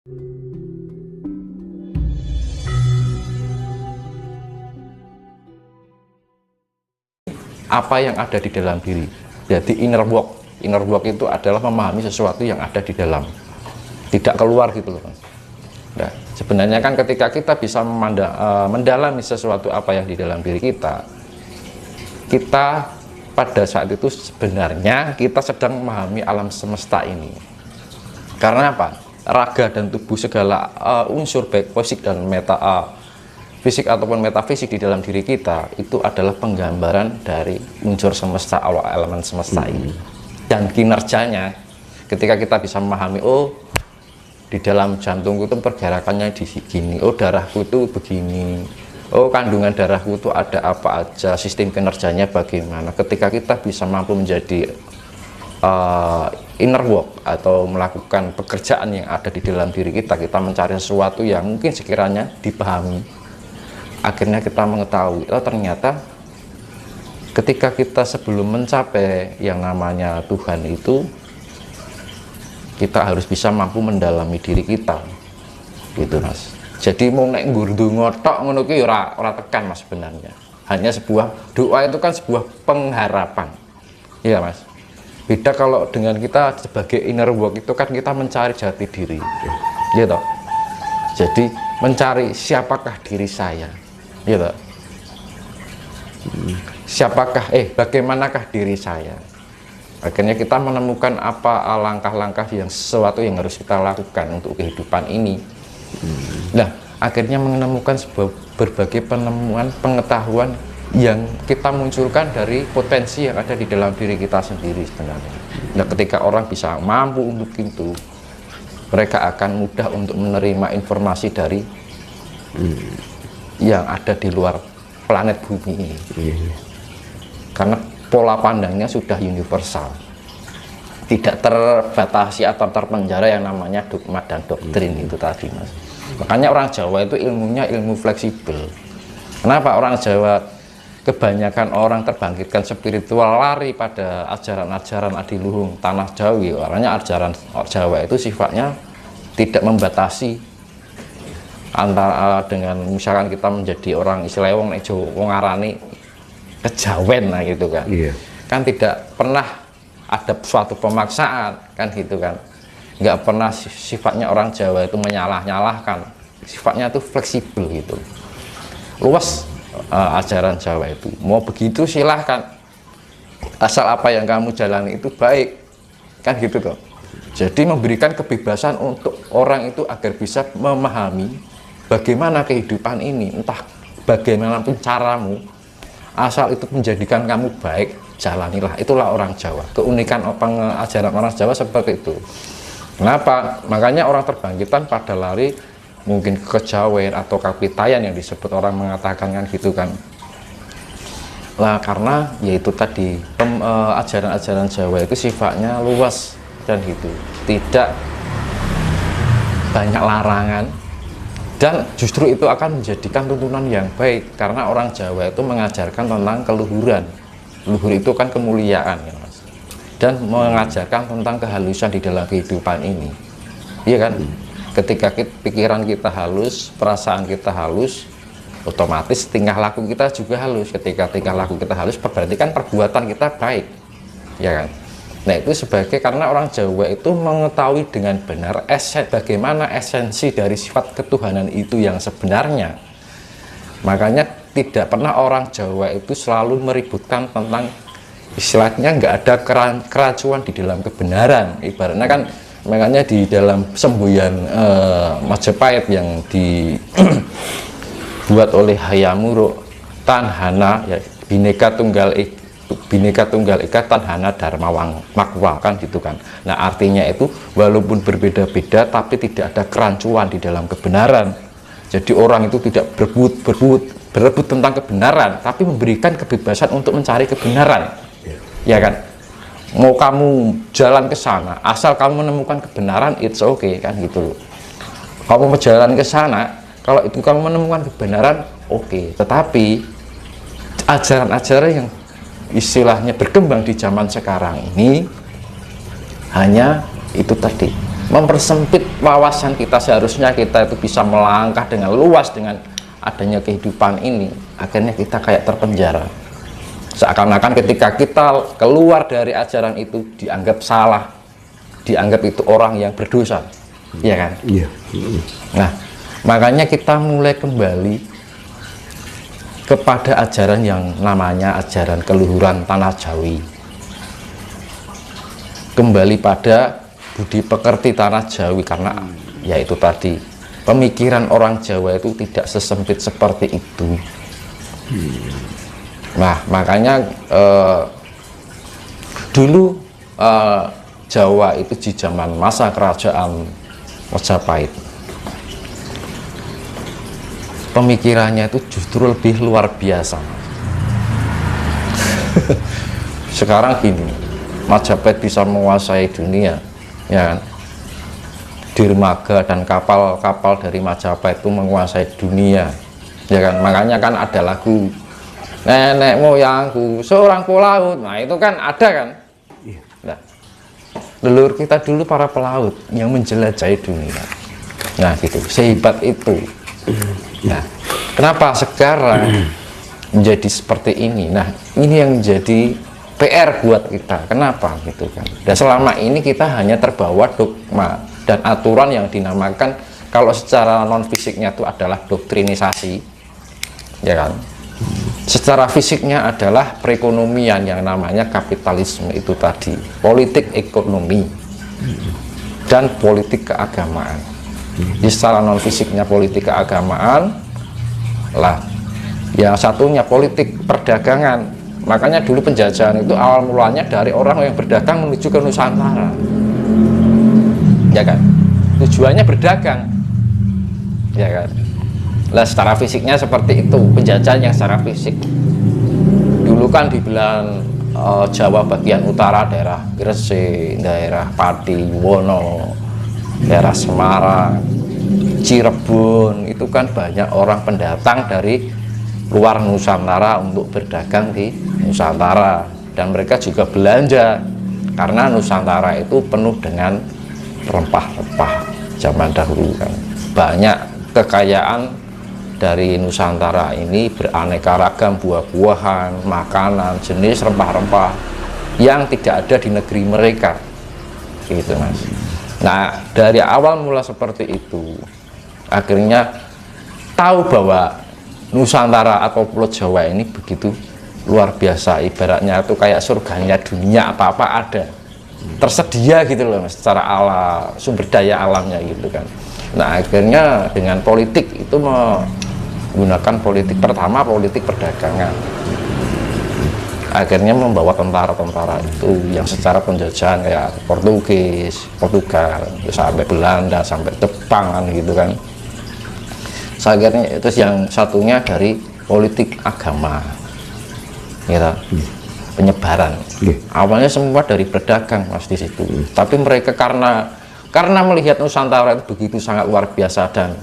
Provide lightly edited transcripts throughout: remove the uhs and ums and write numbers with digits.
Apa yang ada di dalam diri. Jadi inner work itu adalah memahami sesuatu yang ada di dalam, tidak keluar gitu loh. Nah, sebenarnya kan ketika kita bisa mendalami sesuatu apa yang di dalam diri kita pada saat itu sebenarnya kita sedang memahami alam semesta ini. Karena apa? Raga dan tubuh segala unsur baik fisik dan fisik ataupun metafisik di dalam diri kita itu adalah penggambaran dari unsur semesta, awal elemen semesta ini. Dan kinerjanya ketika kita bisa memahami, oh di dalam jantungku itu pergerakannya di sini, oh darahku itu begini, oh kandungan darahku itu ada apa aja, sistem kinerjanya bagaimana. Ketika kita bisa mampu menjadi inner work atau melakukan pekerjaan yang ada di dalam diri kita mencari sesuatu yang mungkin sekiranya dipahami. Akhirnya kita mengetahui, oh ternyata ketika kita sebelum mencapai yang namanya Tuhan itu, kita harus bisa mampu mendalami diri kita, gitu mas. Jadi mau naik gurdu ngotok ngono ki ora tekan mas sebenarnya. Hanya sebuah doa itu kan sebuah pengharapan, iya mas. Beda kalau dengan kita sebagai inner work itu kan kita mencari jati diri, gitu. Jadi mencari siapakah diri saya. Gitu. Siapakah bagaimanakah diri saya? Akhirnya kita menemukan apa langkah-langkah yang sesuatu yang harus kita lakukan untuk kehidupan ini. Nah, akhirnya menemukan berbagai penemuan pengetahuan yang kita munculkan dari potensi yang ada di dalam diri kita sendiri sebenarnya. Nah, ketika orang bisa mampu untuk itu, mereka akan mudah untuk menerima informasi dari yang ada di luar planet bumi ini. Karena pola pandangnya sudah universal, tidak terbatasi atau terpenjara yang namanya dogma dan doktrin itu tadi mas. Makanya orang Jawa itu ilmunya ilmu fleksibel. Kenapa orang Jawa kebanyakan orang terbangkitkan spiritual lari pada ajaran-ajaran adiluhung tanah Jawi? Orangnya ajaran Jawa itu sifatnya tidak membatasi antara dengan misalkan kita menjadi orang istilahnya wong ngarani kejawen lah gitu kan. Kan tidak pernah ada suatu pemaksaan kan gitu kan, nggak pernah sifatnya orang Jawa itu menyalah-nyalahkan, sifatnya itu fleksibel gitu, luas. Ajaran Jawa itu mau begitu silahkan, asal apa yang kamu jalani itu baik kan gitu tuh. Jadi memberikan kebebasan untuk orang itu agar bisa memahami bagaimana kehidupan ini, entah bagaimanapun caramu, asal itu menjadikan kamu baik, jalanilah. Itulah orang Jawa. Keunikan ajaran orang Jawa seperti itu. Kenapa? Makanya orang terbangkitan pada lari mungkin kejawen atau kapitayan yang disebut orang mengatakan kan gitu kan. Nah, karena yaitu tadi ajaran-ajaran Jawa itu sifatnya luas dan gitu, tidak banyak larangan. Dan justru itu akan menjadikan tuntunan yang baik, karena orang Jawa itu mengajarkan tentang keluhuran. Luhur itu kan kemuliaan ya mas. Dan mengajarkan tentang kehalusan di dalam kehidupan ini. Iya kan? Ketika pikiran kita halus, perasaan kita halus, otomatis tingkah laku kita juga halus. Ketika tingkah laku kita halus, berarti kan perbuatan kita baik. Ya kan? Nah itu sebagai karena orang Jawa itu mengetahui dengan benar bagaimana esensi dari sifat ketuhanan itu yang sebenarnya. Makanya tidak pernah orang Jawa itu selalu meributkan tentang istilahnya nggak ada keracuan di dalam kebenaran. Ibaratnya kan makanya di dalam semboyan Majapahit yang dibuat oleh Hayam Wuruk Tanhana ya, Bhinneka Tunggal Ika Tanhana Dharma Makwa kan gitu kan. Nah artinya itu walaupun berbeda-beda tapi tidak ada kerancuan di dalam kebenaran. Jadi orang itu tidak berebut tentang kebenaran, tapi memberikan kebebasan untuk mencari kebenaran. Ya kan? Mau kamu jalan ke sana, asal kamu menemukan kebenaran, it's okay kan gitu. Kamu mau jalan ke sana, kalau itu kamu menemukan kebenaran, oke. Tetapi ajaran-ajaran yang istilahnya berkembang di zaman sekarang ini hanya itu tadi, mempersempit wawasan kita. Seharusnya kita itu bisa melangkah dengan luas dengan adanya kehidupan ini. Akhirnya kita kayak terpenjara, seakan-akan ketika kita keluar dari ajaran itu dianggap salah, dianggap itu orang yang berdosa, ya kan? Iya. Nah, makanya kita mulai kembali kepada ajaran yang namanya ajaran keluhuran tanah Jawi, kembali pada budi pekerti tanah Jawi, karena yaitu tadi pemikiran orang Jawa itu tidak sesempit seperti itu. Nah, makanya dulu Jawa itu di zaman masa kerajaan Majapahit, pemikirannya itu justru lebih luar biasa. Sekarang gini, Majapahit bisa menguasai dunia, ya kan? Dermaga dan kapal-kapal dari Majapahit itu menguasai dunia, ya kan? Makanya kan ada lagu nenek moyangku seorang pelaut. Nah, itu kan ada kan? Nah, leluhur kita dulu para pelaut yang menjelajahi dunia. Nah, gitu, sehebat itu. Nah, kenapa sekarang menjadi seperti ini? Nah, ini yang menjadi PR buat kita. Kenapa gitu kan? Dan selama ini kita hanya terbawa dogma dan aturan yang dinamakan, kalau secara non fisiknya itu adalah doktrinisasi, ya kan? Secara fisiknya adalah perekonomian yang namanya kapitalisme itu tadi, politik ekonomi dan politik keagamaan. Di secara non fisiknya politik keagamaan lah, yang satunya politik perdagangan. Makanya dulu penjajahan itu awal mulanya dari orang yang berdagang menuju ke Nusantara, ya kan? Tujuannya berdagang, ya kan? Lah, secara fisiknya seperti itu, penjajahan yang secara fisik. Dulu kan dibilang Jawa bagian utara, daerah Gresik, daerah Pati, Wono, daerah Semarang, Cirebon, itu kan banyak orang pendatang dari luar Nusantara untuk berdagang di Nusantara, dan mereka juga belanja karena Nusantara itu penuh dengan rempah-rempah zaman dahulu kan. Banyak kekayaan dari Nusantara ini, beraneka ragam buah-buahan, makanan, jenis rempah-rempah yang tidak ada di negeri mereka, gitu mas. Nah, dari awal mula seperti itu, akhirnya tahu bahwa Nusantara atau Pulau Jawa ini begitu luar biasa, ibaratnya itu kayak surganya dunia, apa-apa ada, tersedia gitu loh mas, secara alam, sumber daya alamnya gitu kan. Nah, akhirnya dengan politik itu menggunakan politik, pertama politik perdagangan, akhirnya membawa tentara-tentara itu yang secara penjajahan kayak Portugal, sampai Belanda, sampai Jepang kan gitu kan. Akhirnya itu yang satunya dari politik agama, gitu, penyebaran. Awalnya semua dari berdagang mas di situ, tapi mereka karena melihat Nusantara itu begitu sangat luar biasa dan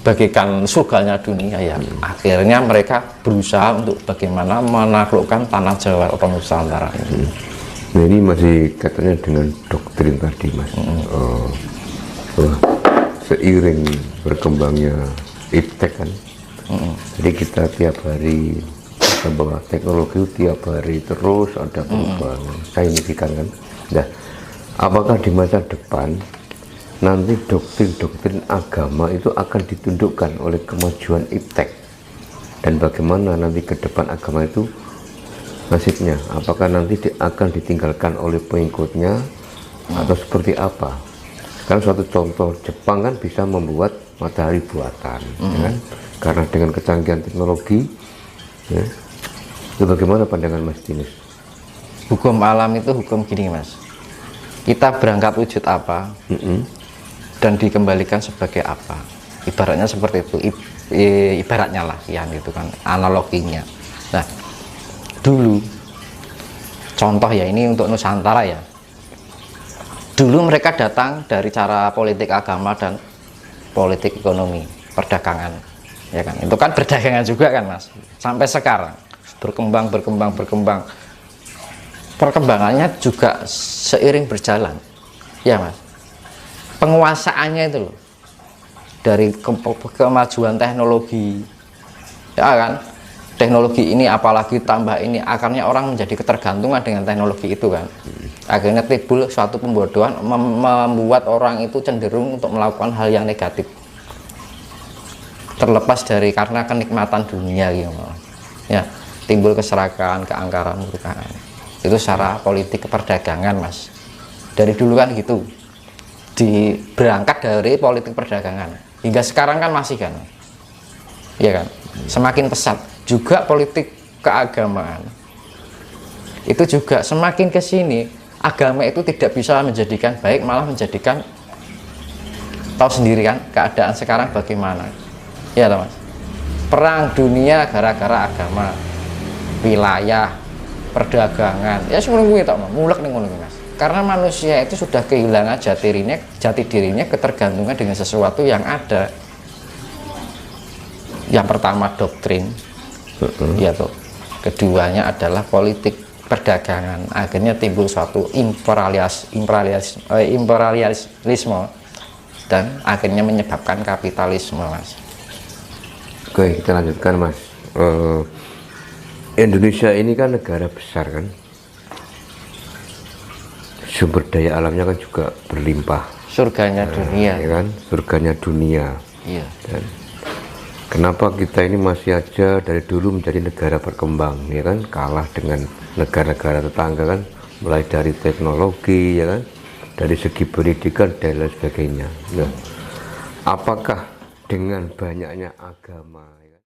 bagaikan surganya dunia, ya akhirnya mereka berusaha untuk bagaimana menaklukkan tanah Jawa atau Nusantara ini. Nah, ini masih katanya dengan doktrin tadi mas. Seiring berkembangnya iptek kan, jadi kita tiap hari bahwa teknologi tiap hari terus ada perubahan signifikan kan. Nah, apakah di masa depan nanti doktrin-doktrin agama itu akan ditundukkan oleh kemajuan iptek, dan bagaimana nanti ke depan agama itu nasibnya? Apakah nanti akan ditinggalkan oleh pengikutnya atau seperti apa? Kan suatu contoh, Jepang kan bisa membuat matahari buatan, ya kan? Karena dengan kecanggihan teknologi, ya. Itu bagaimana pandangan Mas Dinis? Hukum alam itu hukum gini mas, kita berangkat wujud apa, dan dikembalikan sebagai apa, ibaratnya seperti itu, ibaratnya lah yang gitu kan, analoginya. Nah, dulu contoh ya, ini untuk Nusantara ya, dulu mereka datang dari cara politik agama dan politik ekonomi, perdagangan, ya kan, itu kan perdagangan juga kan mas, sampai sekarang berkembang, perkembangannya juga seiring berjalan, ya mas. penguasaannya itu loh, dari kemajuan teknologi, ya kan, teknologi ini apalagi tambah ini, akhirnya orang menjadi ketergantungan dengan teknologi itu kan, akhirnya timbul suatu pembodohan membuat orang itu cenderung untuk melakukan hal yang negatif, terlepas dari karena kenikmatan dunia gitu ya, timbul keserakahan, keangkaran, kemurkaan. Itu secara politik perdagangan Mas, dari dulu kan gitu, berangkat dari politik perdagangan hingga sekarang kan masih kan, ya kan, semakin pesat. Juga politik keagamaan itu juga semakin ke sini, agama itu tidak bisa menjadikan baik, malah menjadikan, tahu sendiri kan keadaan sekarang bagaimana ya Mas, perang dunia gara-gara agama, wilayah, perdagangan, ya semua gue tak mulek nih Mas, karena manusia itu sudah kehilangan jati dirinya ketergantungan dengan sesuatu yang ada. Yang pertama doktrin, ya toh, keduanya adalah politik perdagangan, akhirnya timbul suatu imperialisme dan akhirnya menyebabkan kapitalisme Mas. Oke, kita lanjutkan Mas. Indonesia ini kan negara besar kan, sumber daya alamnya kan juga berlimpah, surganya dunia ya kan, surganya dunia. Iya. Dan kenapa kita ini masih aja dari dulu menjadi negara berkembang, ya kan, kalah dengan negara-negara tetangga kan, mulai dari teknologi, ya kan, dari segi pendidikan dan lain sebagainya. Nah, apakah dengan banyaknya agama